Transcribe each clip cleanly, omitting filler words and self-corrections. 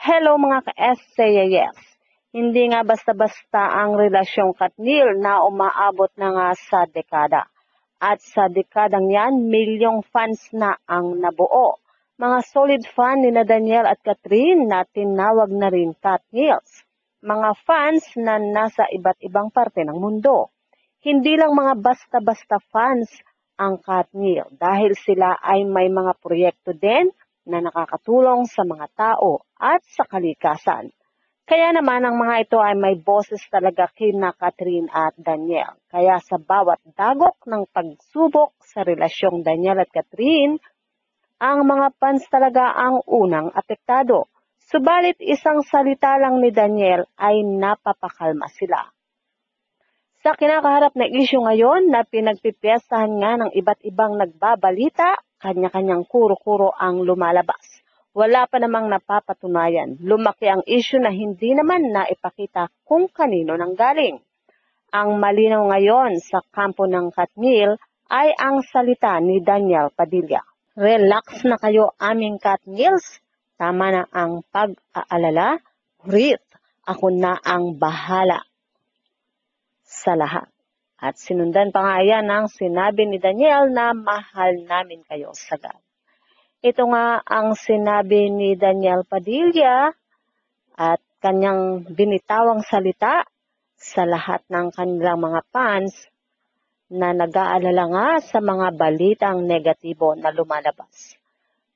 Hello mga ka-SCAS! Hindi nga basta-basta ang relasyong Katniel na umaabot na nga sa dekada. At sa dekadang yan, milyong fans na ang nabuo. Mga solid fan ni na Daniel at Catherine na tinawag na rin Katniels. Mga fans na nasa iba't ibang parte ng mundo. Hindi lang mga basta-basta fans ang Katniel dahil sila ay may mga proyekto din na nakakatulong sa mga tao at sa kalikasan. Kaya naman ang mga ito ay may boses talaga kina Catherine at Daniel. Kaya sa bawat dagok ng pagsubok sa relasyong Daniel at Catherine, ang mga fans talaga ang unang apektado. Subalit isang salita lang ni Daniel ay napapakalma sila. Sa kinakaharap na isyu ngayon na pinagpipiyasahan nga ng iba't ibang nagbabalita, kanya-kanyang kuro-kuro ang lumalabas. Wala pa namang napapatunayan. Lumaki ang isyu na hindi naman naipakita kung kanino nanggaling. Ang malinaw ngayon sa kampo ng Katniel ay ang salita ni Daniel Padilla. Relax na kayo aming Katniels. Tama na ang pag-aalala. Breathe. Ako na ang bahala sa lahat. At sinundan pa nga yan ang sinabi ni Daniel na mahal namin kayo sagad. Ito nga ang sinabi ni Daniel Padilla at kanyang binitawang salita sa lahat ng kanilang mga fans na nag-aalala nga sa mga balitang negatibo na lumalabas.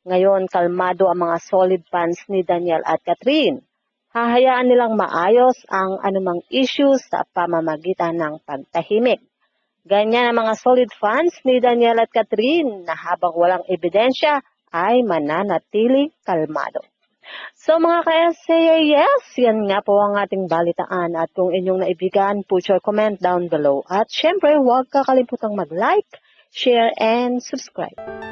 Ngayon, kalmado ang mga solid fans ni Daniel at Catherine. Hahayaan nilang maayos ang anumang issue sa pamamagitan ng pagtahimik. Ganyan ang mga solid fans ni Daniel at Catherine na habang walang ebidensya ay mananatiling kalmado. So mga ka-SCAS, yan nga po ang ating balitaan at kung inyong naibigan, put your comment down below. At syempre, huwag kakalimutang mag-like, share, and subscribe.